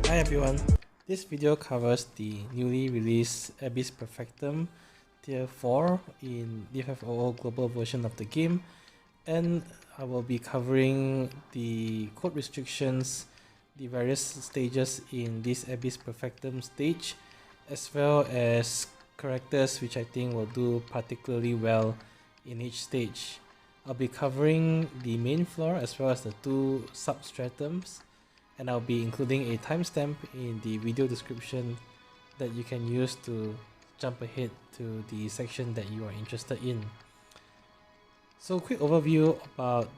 Hi everyone, this video covers the newly released Abyss Perfectum Tier 4 in DFFOO global version of the game, and I will be covering the code restrictions, the various stages in this Abyss Perfectum stage, as well as characters which I think will do particularly well in each stage. I'll be covering the main floor as well as the two substratums, and I'll be including a timestamp in the video description that you can use to jump ahead to the section that you are interested in. So quick overview about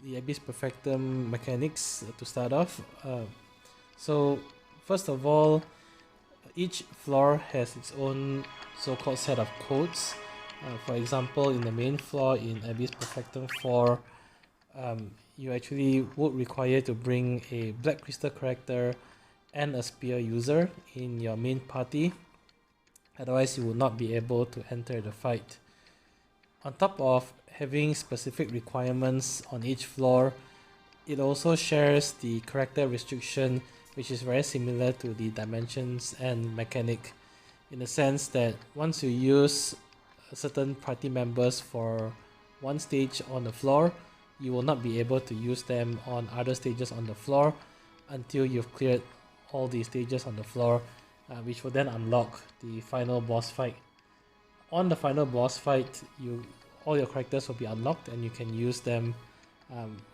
the Abyss Perfectum mechanics to start off. So first of all, each floor has its own so-called set of codes. For example, in the main floor in Abyss Perfectum 4, you actually would require to bring a black crystal character and a spear user in your main party, otherwise you will not be able to enter the fight. On top of having specific requirements on each floor, it also shares the character restriction, which is very similar to the dimensions and mechanic, in the sense that once you use certain party members for one stage on the floor, you will not be able to use them on other stages on the floor until you've cleared all the stages on the floor, which will then unlock the final boss fight. On the final boss fight, all your characters will be unlocked and you can use them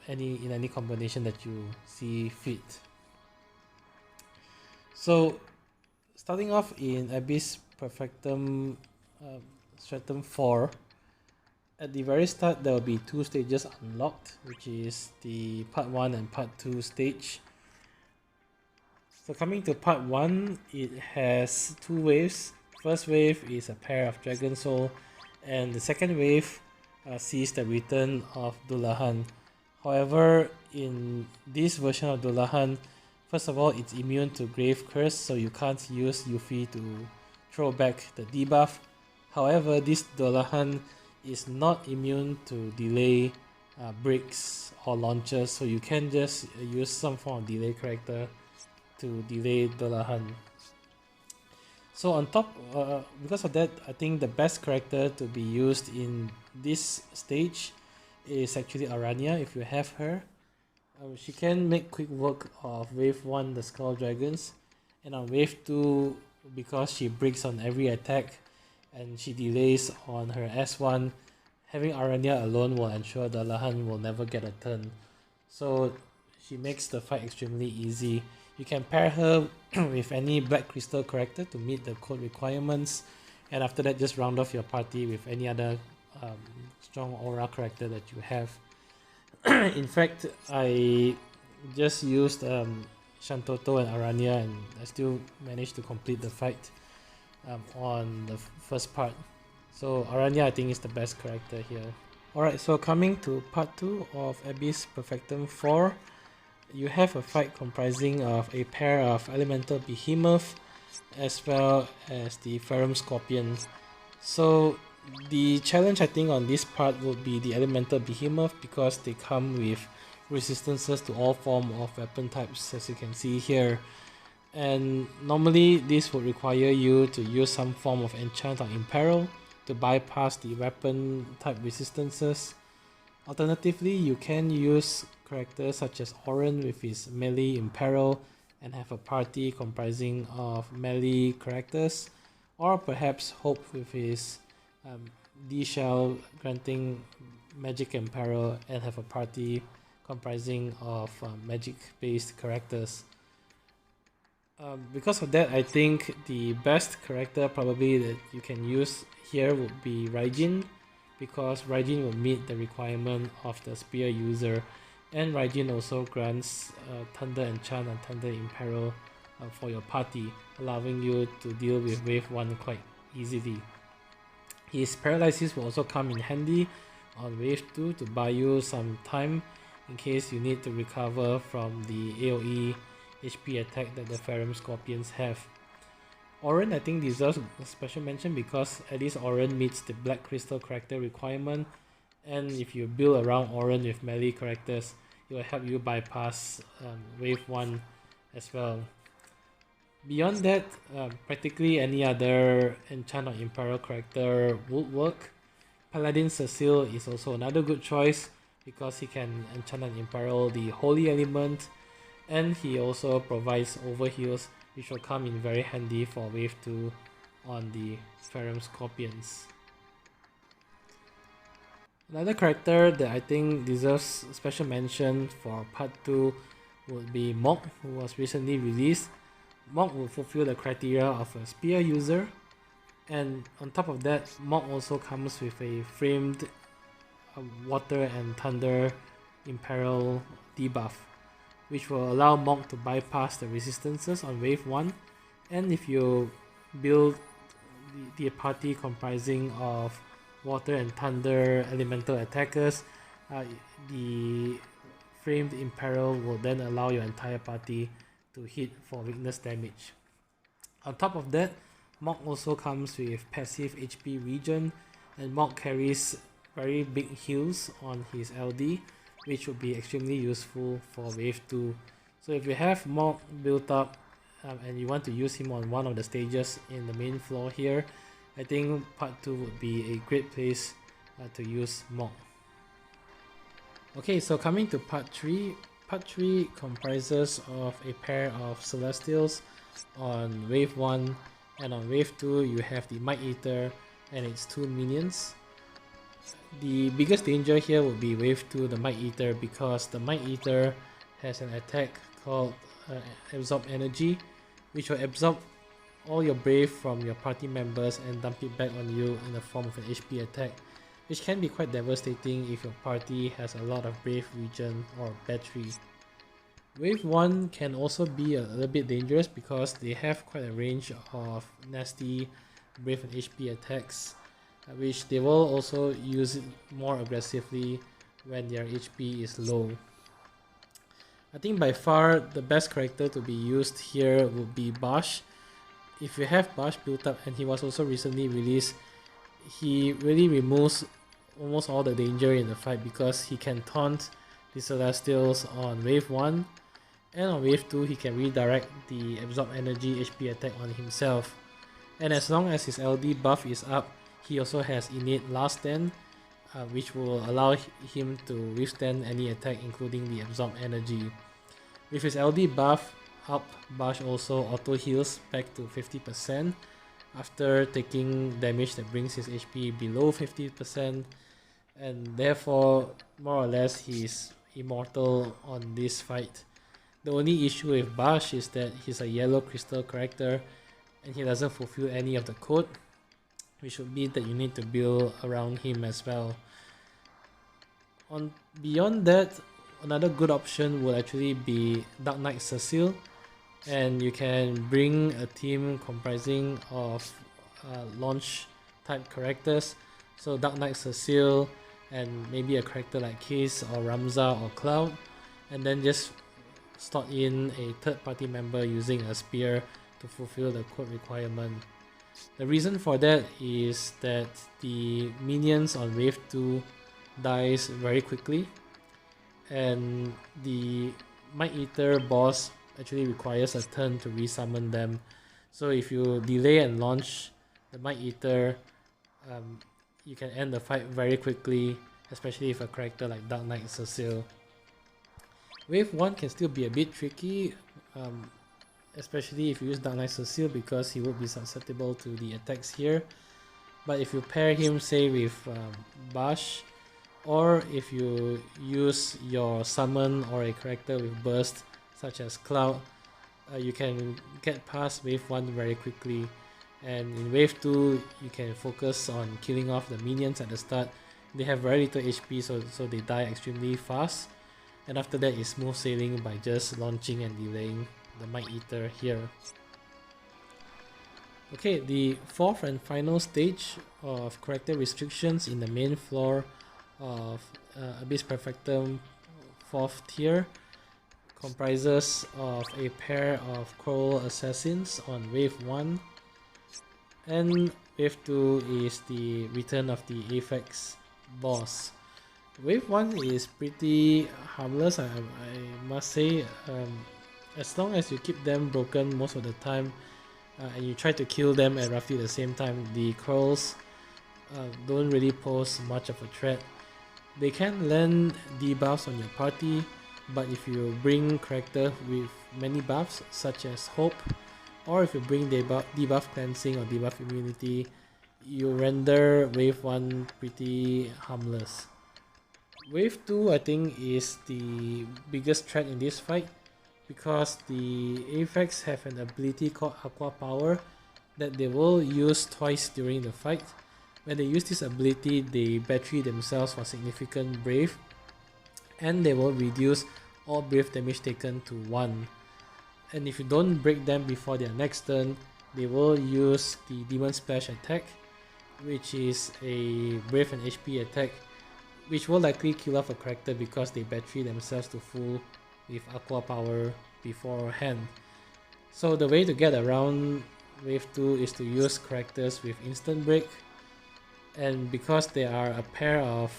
in any combination that you see fit. So starting off in Abyss Perfectum Stratum 4, at the very start there will be two stages unlocked, which is the part 1 and part 2 stage. So coming to part 1, it has two waves. First wave is a pair of Dragon Soul, and the second wave sees the return of Dullahan. However, in this version of Dullahan, first of all, it's immune to Grave Curse, so you can't use Yuffie to throw back the debuff. However, this Dullahan is not immune to delay breaks or launches, so you can just use some form of delay character to delay Dullahan. So on top, because of that, I think the best character to be used in this stage is actually Aranya, if you have her. She can make quick work of wave 1, the Skull Dragons, and on wave 2, because she breaks on every attack and she delays on her S1, having Aranya alone will ensure Dullahan will never get a turn. So she makes the fight extremely easy. You can pair her with any black crystal character to meet the code requirements, and after that just round off your party with any other strong aura character that you have. In fact, I just used Shantoto and Aranya and I still managed to complete the fight on the first part. So Aranya I think is the best character here. Alright, so coming to part 2 of Abyss Perfectum 4, you have a fight comprising of a pair of elemental behemoth as well as the Ferrum Scorpion. So the challenge I think on this part would be the elemental behemoth, because they come with resistances to all form of weapon types, as you can see here. And normally this would require you to use some form of enchant or Imperil to bypass the weapon type resistances. Alternatively, you can use characters such as Oren with his melee Imperil and have a party comprising of melee characters, or perhaps Hope with his D-Shell granting magic Imperil and have a party comprising of magic based characters. Because of that, I think the best character probably that you can use here would be Raijin, because Raijin will meet the requirement of the spear user, and Raijin also grants Thunder Enchant and Thunder Imperil for your party, allowing you to deal with wave 1 quite easily. His paralysis will also come in handy on wave 2 to buy you some time in case you need to recover from the AoE HP attack that the Ferrum Scorpions have. Oren I think deserves a special mention because at least Oren meets the black crystal character requirement, and if you build around Oren with melee characters, it will help you bypass wave 1 as well. Beyond that, practically any other enchant or Imperil character would work. Paladin Cecile is also another good choice because he can enchant and Imperil the Holy Element, and he also provides overheals which will come in very handy for wave 2 on the Ferrum Scorpions. Another character that I think deserves special mention for part 2 would be Mok, who was recently released. Mok will fulfill the criteria of a spear user, and on top of that, Mok also comes with a framed water and thunder Imperil debuff, which will allow Mok to bypass the resistances on wave 1, and if you build the party comprising of water and thunder elemental attackers, the framed Imperil will then allow your entire party to hit for weakness damage. On top of that, Mok also comes with passive HP regen, and Mok carries very big heals on his LD, which would be extremely useful for wave 2. So if you have Mok built up and you want to use him on one of the stages in the main floor here, I think part 2 would be a great place to use Mok. Okay, so coming to part 3. Part 3 comprises of a pair of Celestials on wave 1, and on wave 2 you have the Might Eater and its 2 minions. The biggest danger here would be wave 2, the Might Eater, because the Might Eater has an attack called Absorb Energy, which will absorb all your brave from your party members and dump it back on you in the form of an HP attack, which can be quite devastating if your party has a lot of brave regen or battery. Wave 1 can also be a little bit dangerous because they have quite a range of nasty brave and HP attacks, which they will also use more aggressively when their HP is low. I think by far the best character to be used here would be Bash. If you have Bash built up, and he was also recently released, he really removes almost all the danger in the fight because he can taunt the Celestials on wave 1, and on wave 2 he can redirect the Absorb Energy HP attack on himself. And as long as his LD buff is up, he also has innate Last Stand, which will allow him to withstand any attack including the Absorb Energy. With his LD buff up, Bash also auto heals back to 50% after taking damage that brings his HP below 50%, and therefore more or less he's immortal on this fight. The only issue with Bash is that he's a yellow crystal character and he doesn't fulfill any of the code, which would mean that you need to build around him as well. Beyond that, another good option would actually be Dark Knight Cecile, and you can bring a team comprising of launch type characters, so Dark Knight Cecile and maybe a character like Case or Ramza or Cloud, and then just slot in a third party member using a spear to fulfill the code requirement. The reason for that is that the minions on wave 2 dies very quickly, and the Might Eater boss actually requires a turn to resummon them. So if you delay and launch the Might Eater, you can end the fight very quickly, especially if a character like Dark Knight Cecile. Wave 1 can still be a bit tricky, especially if you use Dark Knight Cecile because he would be susceptible to the attacks here. But if you pair him say with Bash, or if you use your summon or a character with burst such as Cloud, you can get past wave 1 very quickly, and in wave 2 you can focus on killing off the minions at the start. They have very little HP, so they die extremely fast, and after that is smooth sailing by just launching and delaying the Might Eater here. Okay, the fourth and final stage of character restrictions in the main floor of Abyss Perfectum 4th tier comprises of a pair of Coral Assassins on wave 1, and wave 2 is the return of the Apex boss. Wave 1 is pretty harmless, I must say. as long as you keep them broken most of the time, and you try to kill them at roughly the same time, the curls don't really pose much of a threat. They can land debuffs on your party, but if you bring character with many buffs such as Hope, or if you bring debuff cleansing or debuff immunity, you render wave 1 pretty harmless. Wave 2 I think is the biggest threat in this fight, because the Apex have an ability called Aqua Power that they will use twice during the fight. When they use this ability, they battery themselves for significant brave, and they will reduce all brave damage taken to 1. And if you don't break them before their next turn, they will use the Demon Splash attack, which is a brave and HP attack, which will likely kill off a character because they battery themselves to full with Aqua Power beforehand. So the way to get around Wave 2 is to use characters with instant break, and because there are a pair of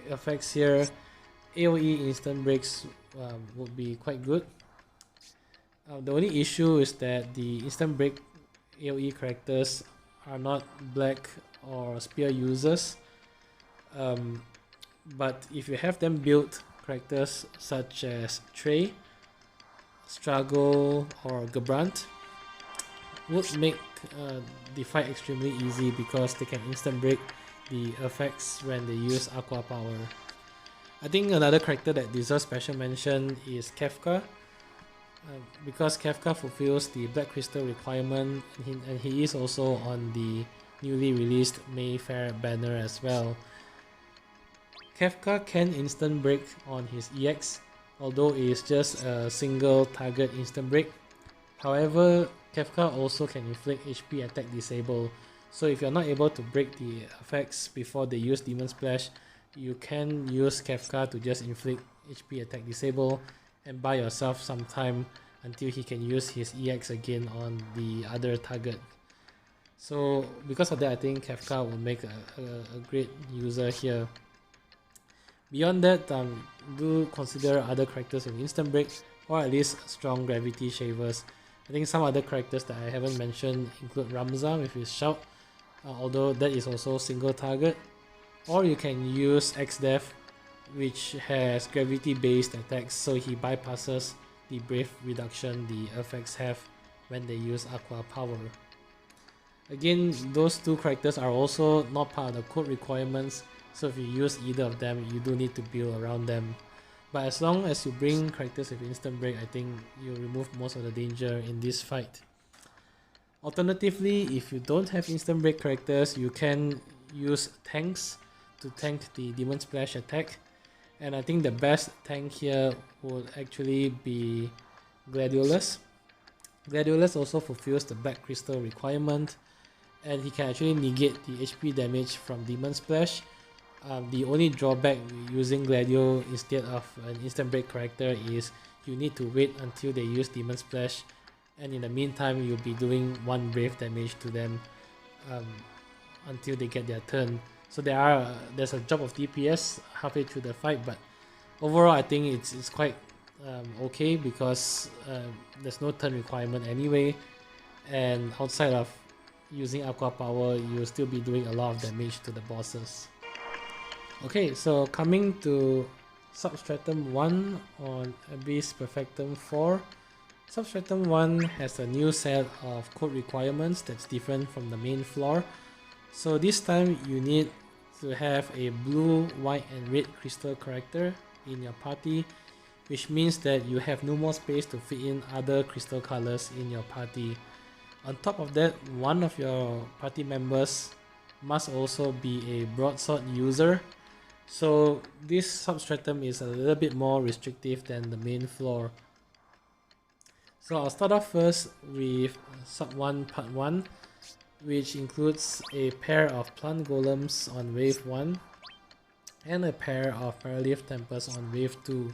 effects here, AoE instant breaks would be quite good. The only issue is that the instant break AoE characters are not black or spear users, but if you have them built, characters such as Trey, Struggle or Gabrant would make the fight extremely easy because they can instant break the effects when they use Aqua Power. I think another character that deserves special mention is Kefka, because Kefka fulfills the Black Crystal requirement, and he is also on the newly released Mayfair banner as well. Kefka can instant break on his EX, although it is just a single target instant break. However, Kefka also can inflict HP attack disable, so if you're not able to break the effects before they use Demon Splash, you can use Kefka to just inflict HP attack disable and buy yourself some time until he can use his EX again on the other target. So because of that, I think Kefka will make a great user here. Beyond that, do consider other characters with instant break, or at least strong gravity shavers. I think some other characters that I haven't mentioned include Ramza with his shout, although that is also single target. Or you can use XDev, which has gravity based attacks, so he bypasses the brave reduction the effects have when they use Aqua Power. Again, those two characters are also not part of the code requirements, so if you use either of them, you do need to build around them. But as long as you bring characters with instant break, I think you remove most of the danger in this fight. Alternatively, if you don't have instant break characters, you can use tanks to tank the Demon Splash attack. And I think the best tank here would actually be Gladiolus. Gladiolus also fulfills the Black Crystal requirement, and he can actually negate the HP damage from Demon Splash. The only drawback using Gladio instead of an instant break character is you need to wait until they use Demon Splash, and in the meantime you'll be doing 1 brave damage to them until they get their turn. So there's a drop of DPS halfway through the fight, but overall I think it's quite okay because there's no turn requirement anyway, and outside of using Aqua Power, you'll still be doing a lot of damage to the bosses. Okay, so coming to Substratum 1 on Abyss Perfectum 4. Substratum 1 has a new set of code requirements that's different from the main floor. So this time you need to have a blue, white and red crystal character in your party, which means that you have no more space to fit in other crystal colors in your party. On top of that, one of your party members must also be a broadsword user. So this substratum is a little bit more restrictive than the main floor. So I'll start off first with Sub 1 Part 1, which includes a pair of plant golems on Wave 1 and a pair of Paraleaf Tempers on Wave 2.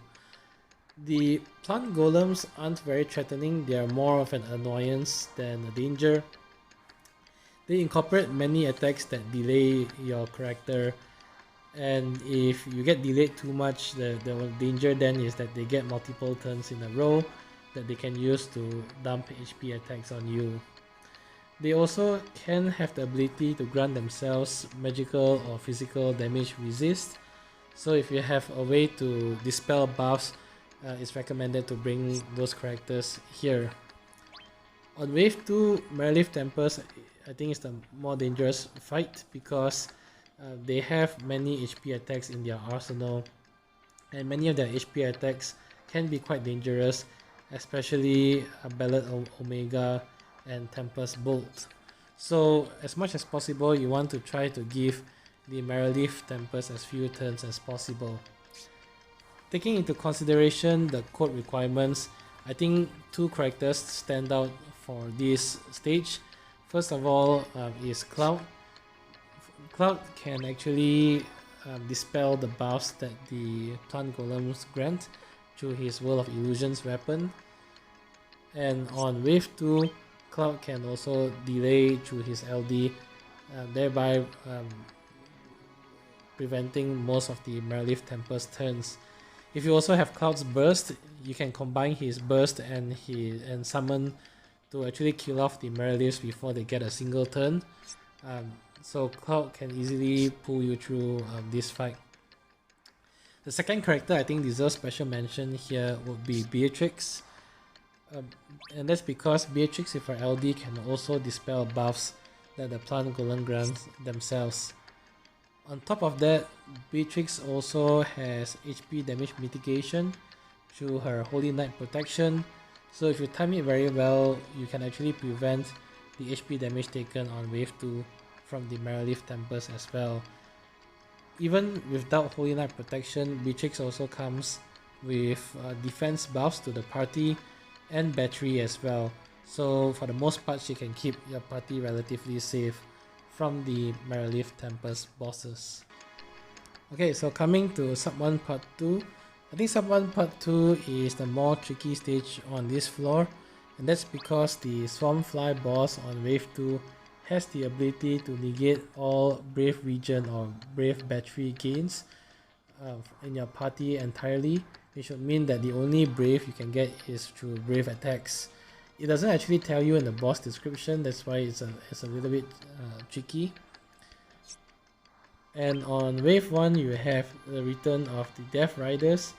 The plant golems aren't very threatening, they are more of an annoyance than a danger. They incorporate many attacks that delay your character, and if you get delayed too much, the danger then is that they get multiple turns in a row that they can use to dump HP attacks on you. They also can have the ability to grant themselves magical or physical damage resist. So if you have a way to dispel buffs, it's recommended to bring those characters here. On wave 2, Merleaf Tempest, I think is the more dangerous fight because they have many HP attacks in their arsenal, and many of their HP attacks can be quite dangerous, especially Ballad Omega and Tempest Bolt. So as much as possible, you want to try to give the Merleaf Tempest as few turns as possible. Taking into consideration the code requirements, I think two characters stand out for this stage. First of all is Cloud. Cloud can actually dispel the buffs that the plant golems grant through his World of Illusions weapon. And on wave 2, Cloud can also delay through his LD, thereby preventing most of the Merleaf Tempest turns. If you also have Cloud's Burst, you can combine his Burst and summon to actually kill off the Merleafs before they get a single turn. So Cloud can easily pull you through this fight. The second character I think deserves special mention here would be Beatrix. And that's because Beatrix with her LD can also dispel buffs that the plant golem grants themselves. On top of that, Beatrix also has HP damage mitigation through her Holy Knight protection, so if you time it very well, you can actually prevent the HP damage taken on wave 2 from the Merleaf Tempest as well. Even without Holy Knight protection, Beatrix also comes with defense buffs to the party and battery as well, so for the most part she can keep your party relatively safe from the Merleaf Tempest bosses. Okay, so coming to Sub 1 Part 2, I think Sub 1 Part 2 is the more tricky stage on this floor, and that's because the Swarmfly boss on wave 2 has the ability to negate all Brave Region or Brave Battery gains in your party entirely, which would mean that the only Brave you can get is through Brave attacks. It doesn't actually tell you in the boss description, that's why it's a little bit tricky. And on wave 1 you have the return of the Death Riders,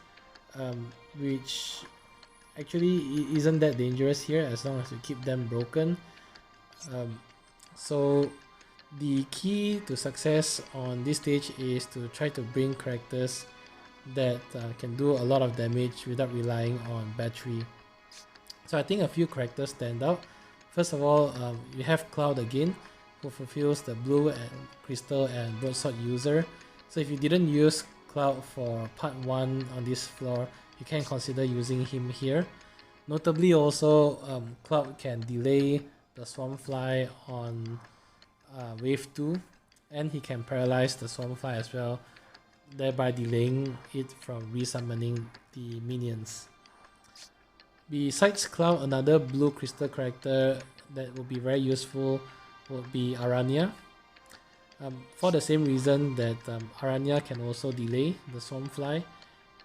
which actually isn't that dangerous here as long as you keep them broken. So the key to success on this stage is to try to bring characters that can do a lot of damage without relying on battery. So I think a few characters stand out. First of all, you have Cloud again, who fulfills the blue and crystal and broadsword user. So if you didn't use Cloud for part 1 on this floor, you can consider using him here. Notably also, Cloud can delay the Swarmfly on wave 2, and he can paralyze the Swarmfly as well, thereby delaying it from resummoning the minions. Besides Cloud, another blue crystal character that would be very useful would be Aranya. For the same reason that Aranya can also delay the Swarmfly,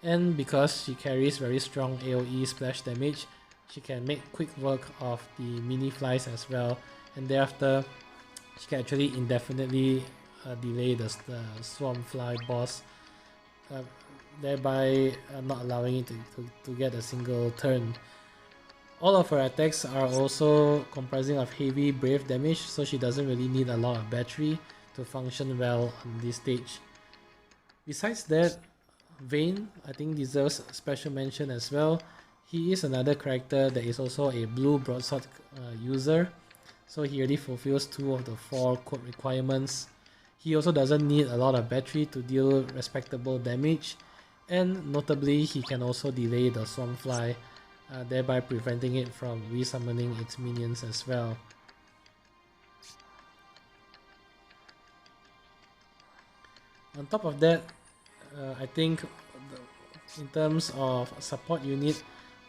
and because she carries very strong AoE splash damage, she can make quick work of the mini flies as well, and thereafter she can actually indefinitely delay the Swarmfly boss, thereby not allowing it to get a single turn. All of her attacks are also comprising of heavy brave damage, so she doesn't really need a lot of battery to function well on this stage. Besides that, Vayne I think deserves special mention as well. He is another character that is also a blue broadsword user, so he already fulfills 2 of the 4 code requirements. He also doesn't need a lot of battery to deal respectable damage, and notably he can also delay the Swarmfly, thereby preventing it from resummoning its minions as well. On top of that, I think in terms of support unit,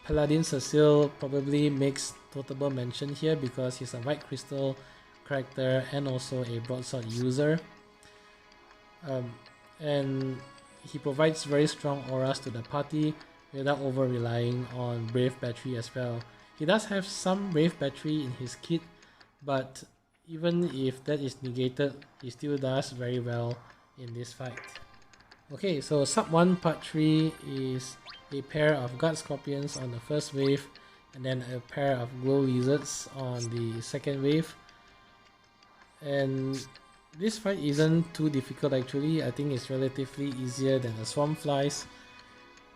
Paladin Cecile probably makes notable mention here because he's a white crystal character and also a broadsword user. and he provides very strong auras to the party without over relying on Brave Battery as well. He does have some Brave Battery in his kit, but even if that is negated, he still does very well in this fight. Okay, so Sub 1 Part 3 is a pair of Guard Scorpions on the first wave, and then a pair of Glow Lizards on the second wave. And this fight isn't too difficult actually. I think it's relatively easier than the Swarm Flies.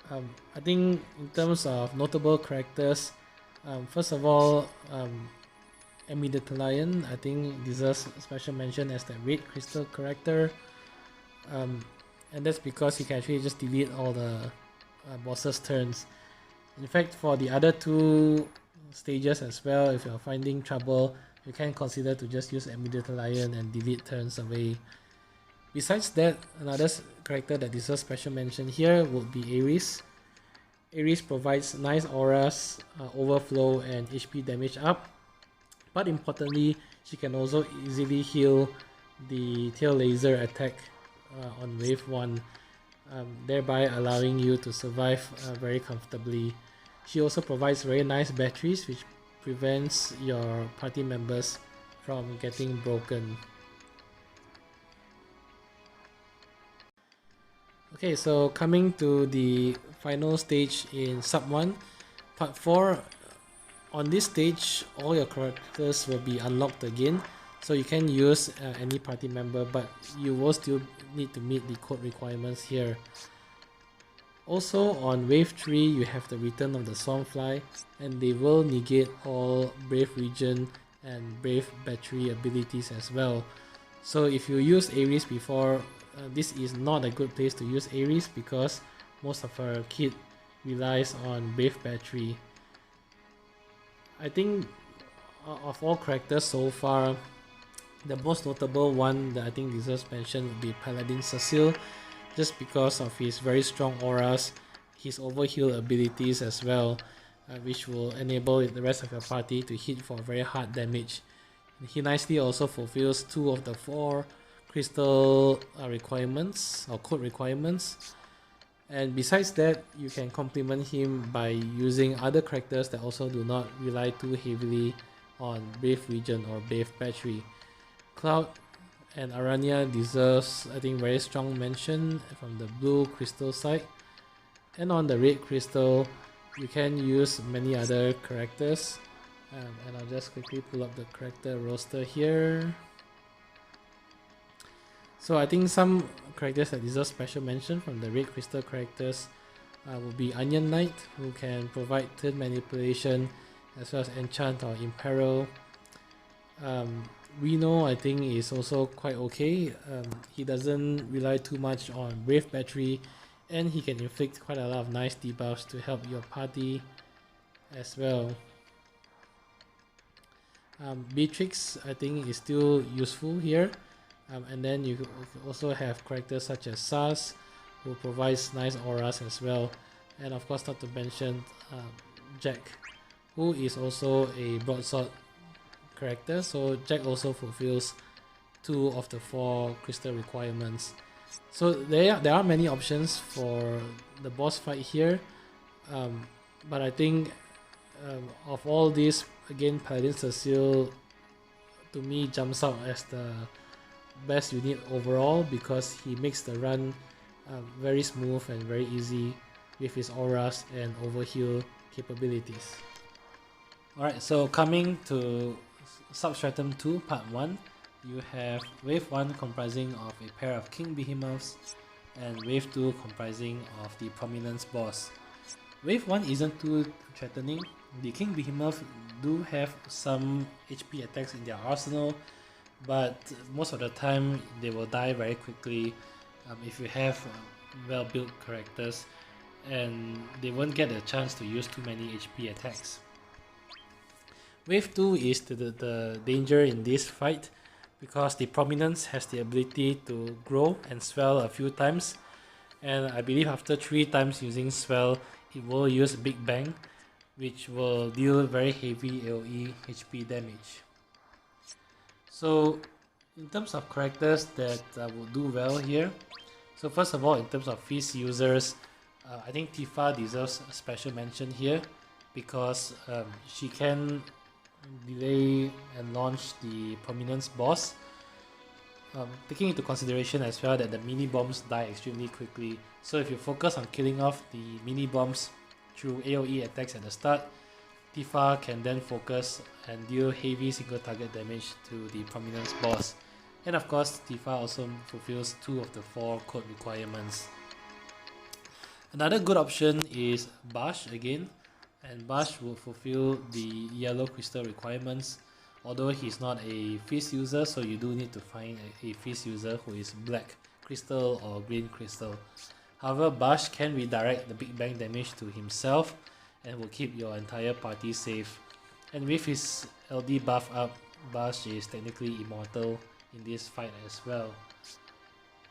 I think in terms of notable characters, first of all, Lion, I think deserves special mention as the Red Crystal character. And that's because he can actually just delete all the boss's turns. In fact, for the other two stages as well, if you're finding trouble, you can consider to just use Lion and delete turns away. Besides that, another character that deserves special mention here would be Ares. Ares provides nice auras, overflow, and HP damage up. But importantly, she can also easily heal the tail laser attack on wave 1, thereby allowing you to survive very comfortably. She also provides very nice batteries which prevents your party members from getting broken. Okay, so coming to the final stage in Sub 1, Part 4. On this stage, all your characters will be unlocked again, so you can use any party member, but you will still need to meet the code requirements here. Also on wave 3, you have the return of the Swarmfly, and they will negate all Brave Regen and Brave Battery abilities as well. So if you use Ares before, this is not a good place to use Ares because most of her kit relies on Brave Battery. I think of all characters so far, the most notable one that I think deserves mention would be Paladin Cecil, just because of his very strong auras, his overheal abilities as well, which will enable the rest of your party to hit for very hard damage. He nicely also fulfills 2 of the 4 crystal requirements or code requirements. And besides that, you can complement him by using other characters that also do not rely too heavily on Brave Regen or Brave Battery. Cloud and Aranya deserves, I think, very strong mention from the blue crystal side. And on the red crystal, you can use many other characters. And I'll just quickly pull up the character roster here. So I think some characters that deserve special mention from the red crystal characters will be Onion Knight, who can provide turn manipulation, as well as enchant or imperil. Reno, I think, is also quite okay. He doesn't rely too much on Brave Battery, and he can inflict quite a lot of nice debuffs to help your party as well. Beatrix, I think, is still useful here. And then you also have characters such as Sars, who provides nice auras as well. And of course, not to mention Jack, who is also a broadsword character. So Jack also fulfills 2 of the 4 crystal requirements. So there are many options for the boss fight here. But I think of all these, again, Paladin Cecil to me jumps out as the best unit overall because he makes the run very smooth and very easy with his auras and overheal capabilities. Alright, so coming to Substratum 2 Part 1, you have Wave 1 comprising of a pair of King Behemoths and Wave 2 comprising of the Prominence boss. Wave 1 isn't too threatening. The King Behemoth do have some HP attacks in their arsenal, but most of the time they will die very quickly if you have well-built characters, and they won't get a chance to use too many HP attacks. Wave 2 is the danger in this fight because the Prominence has the ability to grow and swell a few times, and I believe after 3 times using swell it will use Big Bang, which will deal very heavy AoE HP damage. So in terms of characters that will do well here, So first of all, in terms of feast users, I think Tifa deserves a special mention here because she can delay and launch the Prominence boss, taking into consideration as well that the mini bombs die extremely quickly. So if you focus on killing off the mini bombs through AoE attacks at the start, Tifa can then focus and deal heavy single target damage to the Prominence boss. And of course, Tifa also fulfills 2 of the 4 code requirements. Another good option is Bash again, and Bash will fulfill the yellow crystal requirements, although he's not a feast user, so you do need to find a feast user who is black crystal or green crystal. However, Bash can redirect the Big Bang damage to himself and will keep your entire party safe. And with his LD buff up, Bash is technically immortal in this fight as well.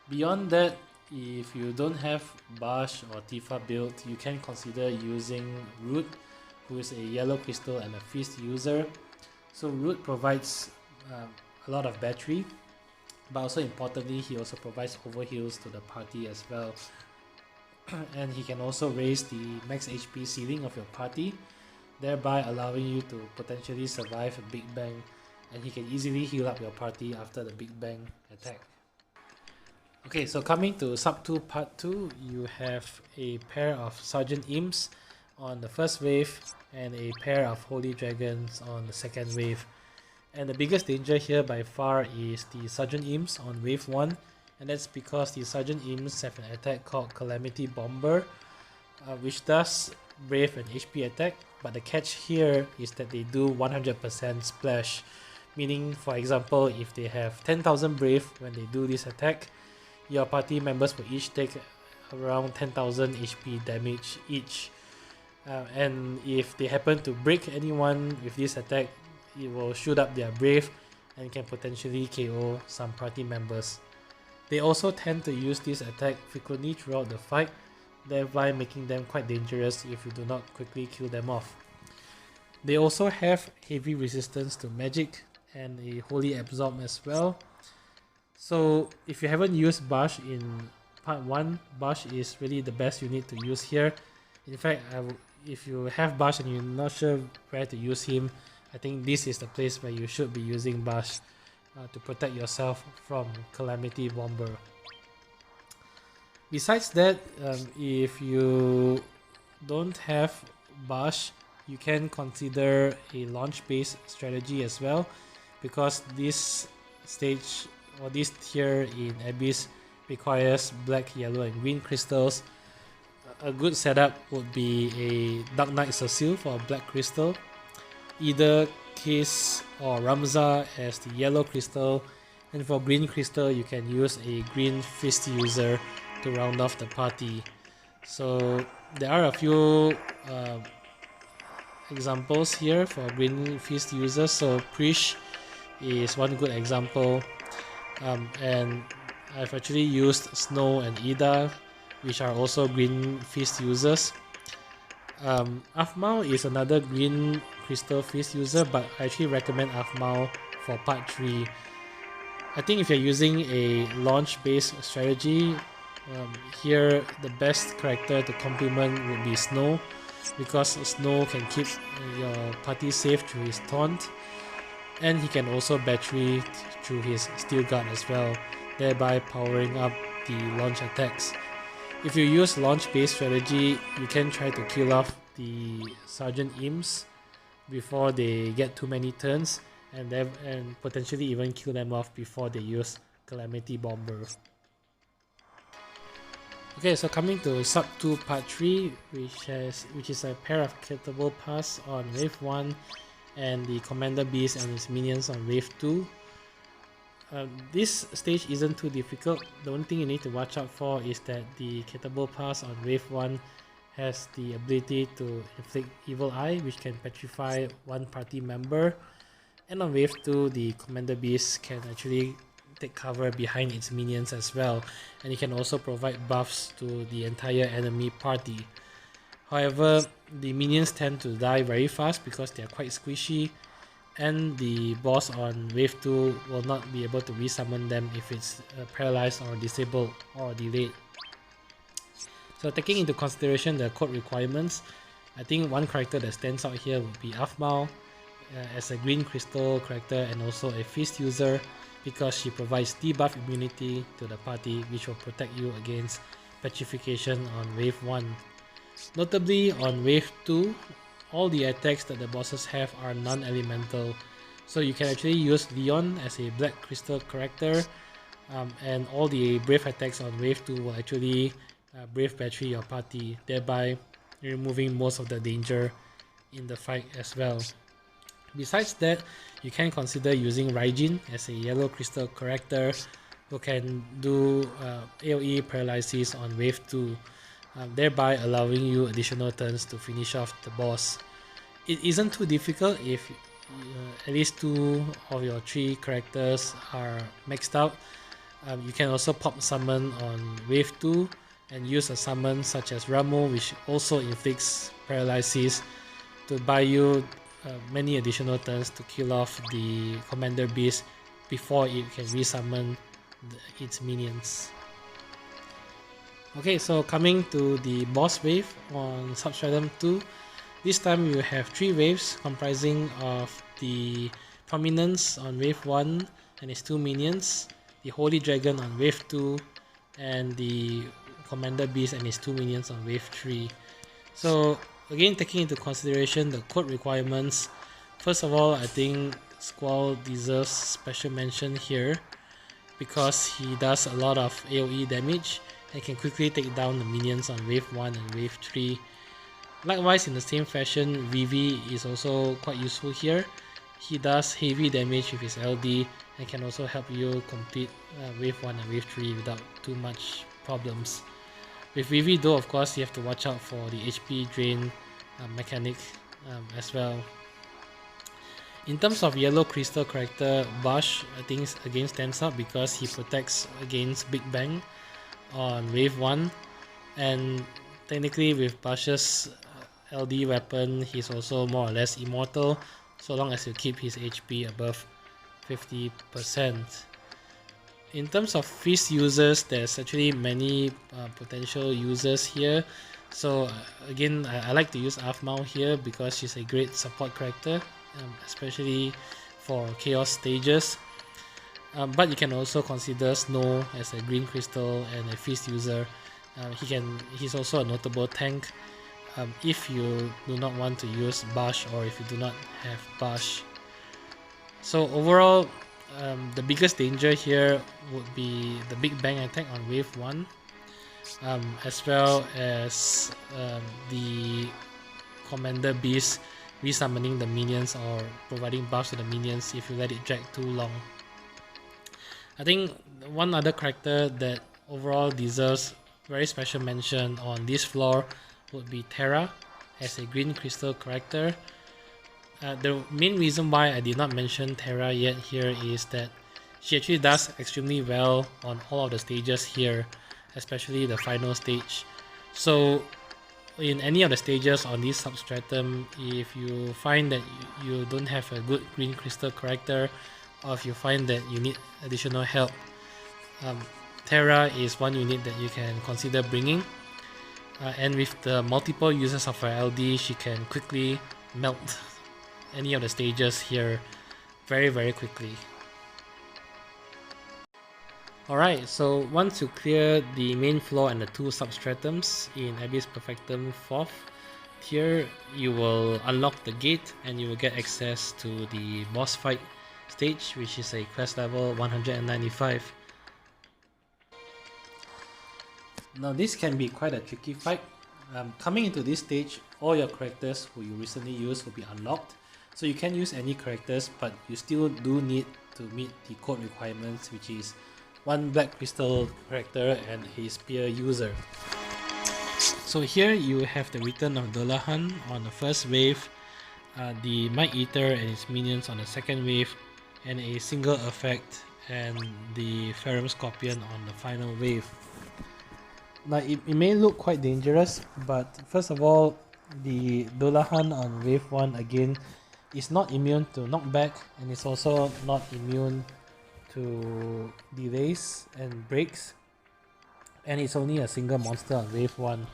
Beyond that, if you don't have Bash or Tifa build, you can consider using Root, who is a yellow crystal and a feast user. So Root provides a lot of battery, but also importantly, he also provides overheals to the party as well. And he can also raise the max HP ceiling of your party, thereby allowing you to potentially survive a Big Bang, and he can easily heal up your party after the Big Bang attack. Okay, so coming to Sub 2 Part 2, you have a pair of Sergeant Imps on the first wave and a pair of Holy Dragons on the second wave. And the biggest danger here by far is the Sergeant Imps on wave 1, and that's because the Sergeant Imps have an attack called Calamity Bomber, which does Brave and HP attack, but the catch here is that they do 100% splash, meaning for example if they have 10,000 Brave when they do this attack, your party members will each take around 10,000 HP damage each. And if they happen to break anyone with this attack, it will shoot up their Brave and can potentially KO some party members. They also tend to use this attack frequently throughout the fight, thereby making them quite dangerous if you do not quickly kill them off. They also have heavy resistance to magic and a holy absorb as well. So if you haven't used Bash in part 1, Bash is really the best unit to use here. In fact, if you have Bash and you're not sure where to use him, I think this is the place where you should be using Bash to protect yourself from Calamity Bomber. Besides that, if you don't have Bash, you can consider a launch based strategy as well, because this stage or this tier in Abyss requires black, yellow and green crystals. A good setup would be a Dark Knight Cecile for a black crystal, either Kiss or Ramza as the yellow crystal, and for green crystal you can use a green fist user to round off the party. So there are a few examples here for green fist users. So Prish is one good example, and I've actually used Snow and Ida, which are also green fist users. Afmao is another green crystal fist user, but I actually recommend Afmao for part 3. I think if you're using a launch based strategy, here the best character to complement would be Snow, because Snow can keep your party safe through his taunt, and he can also battery through his steel guard as well, thereby powering up the launch attacks. If you use launch based strategy, you can try to kill off the Sergeant Imps before they get too many turns, and potentially even kill them off before they use Calamity Bomber. Okay, so coming to Sub 2 Part 3, which is a pair of Kittable Pass on Wave 1 and the Commander Beast and his minions on Wave 2. This stage isn't too difficult. The only thing you need to watch out for is that the Kittable Pass on Wave 1 has the ability to inflict Evil Eye, which can petrify one party member, and on Wave 2 the Commander Beast can actually take cover behind its minions as well, and it can also provide buffs to the entire enemy party. However, the minions tend to die very fast because they are quite squishy, and the boss on Wave 2 will not be able to resummon them if it's paralyzed or disabled or delayed So taking into consideration the code requirements, I think one character that stands out here would be Afmal, as a green crystal character and also a feast user, because she provides debuff immunity to the party, which will protect you against petrification on wave 1. Notably, on wave 2, all the attacks that the bosses have are non-elemental, so you can actually use Leon as a black crystal character, and all the brave attacks on wave 2 will actually brave battery your party, thereby removing most of the danger in the fight as well. Besides that, you can consider using Raijin as a yellow crystal character who can do AoE paralysis on wave 2, thereby allowing you additional turns to finish off the boss. It isn't too difficult if at least 2 of your 3 characters are maxed out. You can also pop summon on wave 2 and use a summon such as Ramo, which also inflicts paralysis, to buy you many additional turns to kill off the commander beast before it can resummon its minions. Okay, so coming to the boss wave on Substratum 2, this time you have 3 waves comprising of the Prominence on wave 1 and its 2 minions, the Holy Dragon on wave 2, and the Commander Beast and its 2 minions on wave 3. So again, taking into consideration the code requirements, first of all, I think Squall deserves special mention here because he does a lot of AoE damage and can quickly take down the minions on wave 1 and wave 3. Likewise, in the same fashion, Vivi is also quite useful here. He does heavy damage with his LD and can also help you complete wave 1 and wave 3 without too much problems. With Vivi though, of course, you have to watch out for the HP drain mechanic as well. In terms of yellow crystal character, Bash I think again stands out because he protects against Big Bang on wave 1, and technically with Bash's LD weapon, he's also more or less immortal so long as you keep his HP above 50%. In terms of feast users, there's actually many potential users here. So again, I like to use Afmal here because she's a great support character, especially for chaos stages. But you can also consider Snow as a green crystal and a feast user. He's also a notable tank if you do not want to use Bash or if you do not have Bash. So overall, the biggest danger here would be the Big Bang attack on wave 1, as well as the Commander Beast resummoning the minions or providing buffs to the minions if you let it drag too long. I think one other character that overall deserves very special mention on this floor would be Terra as a green crystal character. The main reason why I did not mention Terra yet here is that she actually does extremely well on all of the stages here, especially the final stage. So in any of the stages on this substratum, if you find that you don't have a good green crystal character, or if you find that you need additional help, Terra is one unit that you can consider bringing. And with the multiple uses of her LD, she can quickly melt any of the stages here very quickly. Alright, so once you clear the main floor and the 2 substratums in Abyss Perfectum 4th tier, you will unlock the gate and you will get access to the boss fight stage, which is a quest level 195. Now this can be quite a tricky fight. Coming into this stage, all your characters who you recently used will be unlocked, so you can use any characters, but you still do need to meet the code requirements, which is 1 black crystal character and a spear user. So here you have the return of Dolahan on the first wave, the Might Eater and its minions on the second wave, and a single effect and the Ferrum Scorpion on the final wave. Now it may look quite dangerous, but first of all, the Dolahan on wave 1 again is not immune to knockback, and is also not immune to delays and breaks. and it's only a single monster on wave 1.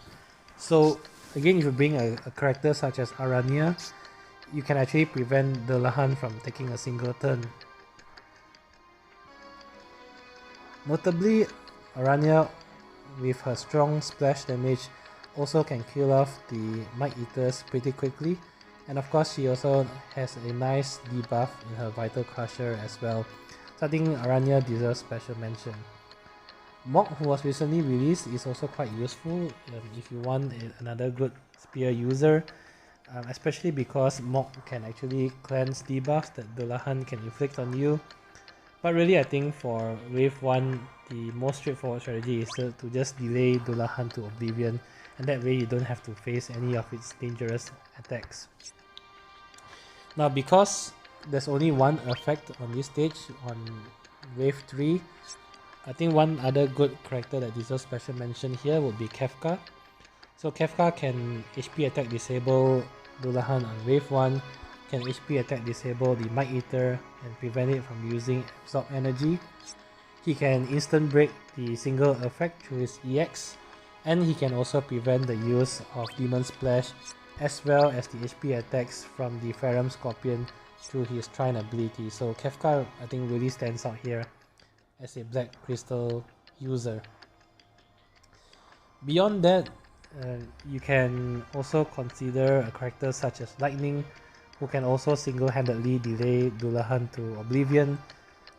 So again, if you bring a character such as Aranya, you can actually prevent Dullahan from taking a single turn. Notably, Aranya with her strong splash damage also can kill off the Might Eaters pretty quickly, and of course she also has a nice debuff in her Vital Crusher as well, so I think Aranya deserves special mention. Mok, who was recently released, is also quite useful if you want another good spear user, especially because Mok can actually cleanse debuffs that Dullahan can inflict on you. But really, I think for wave 1, the most straightforward strategy is to just delay Dullahan to Oblivion, and that way you don't have to face any of its dangerous attacks. Now, because there's only one effect on this stage, on wave 3, I think one other good character that deserves special mention here would be Kefka. So Kefka can HP attack disable Dullahan on wave 1, can HP attack disable the Might Eater and prevent it from using Absorb Energy. He can instant break the single effect through his EX, and he can also prevent the use of Demon Splash as well as the HP attacks from the Ferrum Scorpion through his Trine ability. So Kefka, I think, really stands out here as a Black Crystal user. Beyond that, you can also consider a character such as Lightning, who can also single-handedly delay Dullahan to Oblivion,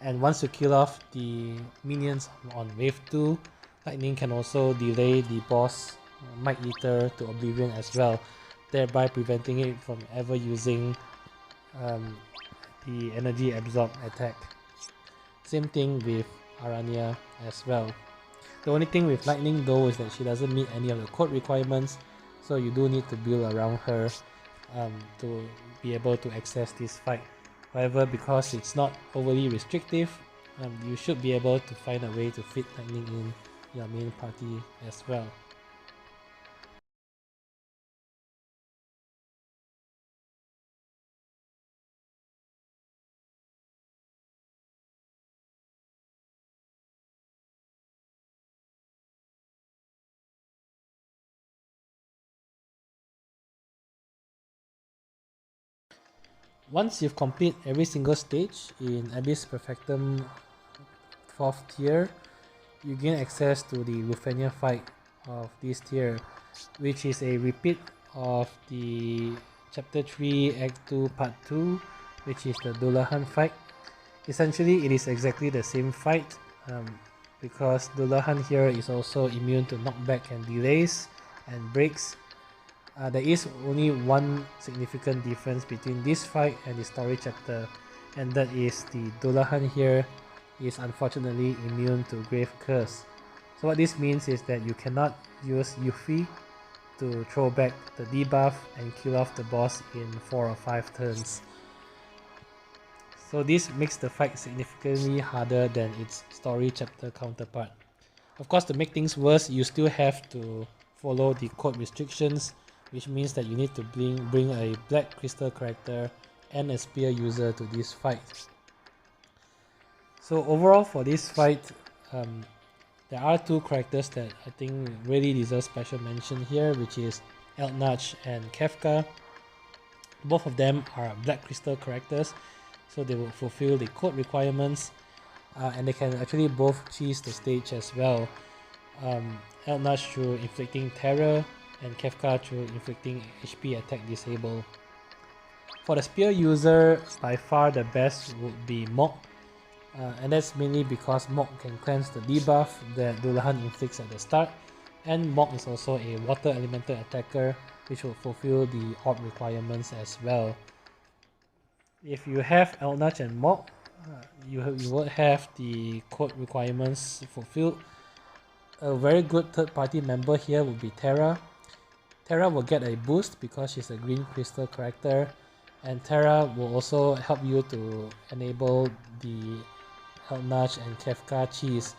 and once you kill off the minions on wave 2, Lightning can also delay the boss Might Eater to Oblivion as well, thereby preventing it from ever using the energy absorb attack. Same thing with Aranya as well. The only thing with Lightning though is that she doesn't meet any of the code requirements, so you do need to build around her to be able to access this fight. However, because it's not overly restrictive, you should be able to find a way to fit Lightning in your main party as well. Once you've complete every single stage in Abyss Perfectum 4th tier, you gain access to the Ruthenia fight of this tier, which is a repeat of the Chapter 3 Act 2 Part 2, which is the Dullahan fight. Essentially, it is exactly the same fight, because Dullahan here is also immune to knockback and delays and breaks. There is only one significant difference between this fight and the story chapter, and that is the Dullahan here is unfortunately immune to Grave Curse. So what this means is that you cannot use Yuffie to throw back the debuff and kill off the boss in 4 or 5 turns. So this makes the fight significantly harder than its story chapter counterpart. Of course, to make things worse, you still have to follow the code restrictions, which means that you need to bring a Black Crystal character and a Spear user to this fight. So overall for this fight, there are two characters that I think really deserve special mention here, which is Eldnach and Kefka. Both of them are Black Crystal characters, so they will fulfill the code requirements, and they can actually both cheese the stage as well. Eldnach through inflicting terror, and Kefka through inflicting HP attack disable. For the spear user, by far the best would be Mok, and that's mainly because Mok can cleanse the debuff that Dullahan inflicts at the start, and Mok is also a water elemental attacker, which will fulfill the orb requirements as well. If you have Eldnach and Mok, you will have the code requirements fulfilled. A very good third party member here would be Terra. Terra will get a boost because she's a green crystal character, and Terra will also help you to enable the Eldnach and Kefka cheese,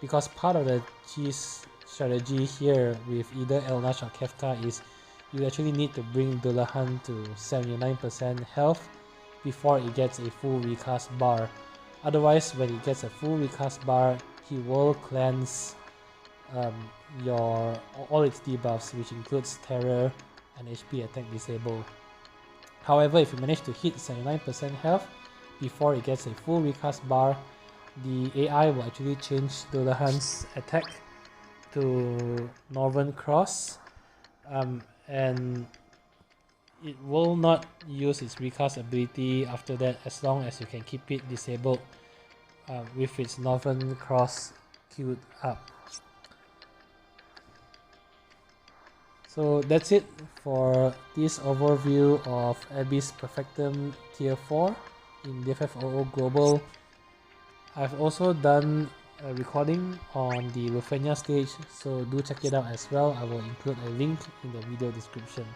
because part of the cheese strategy here with either Eldnach or Kefka is you actually need to bring Dullahan to 79% health before it gets a full recast bar. Otherwise, when it gets a full recast bar, he will cleanse all its debuffs, which includes terror and HP attack disable. However, if you manage to hit 79% health before it gets a full recast bar, the AI will actually change Dullahan's attack to Northern Cross, and it will not use its recast ability after that as long as you can keep it disabled with its Northern Cross queued up. So that's it for this overview of Abyss Perfectum Tier 4 in DFFOO Global. I've also done a recording on the Ruthenia stage, so do check it out as well. I will include a link in the video description.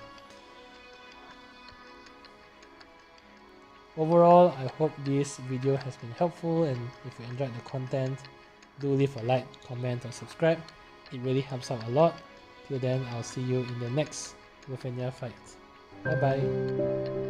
Overall, I hope this video has been helpful, and if you enjoyed the content, do leave a like, comment or subscribe. It really helps out a lot. Till then, I'll see you in the next Ruthenia fight. Bye bye.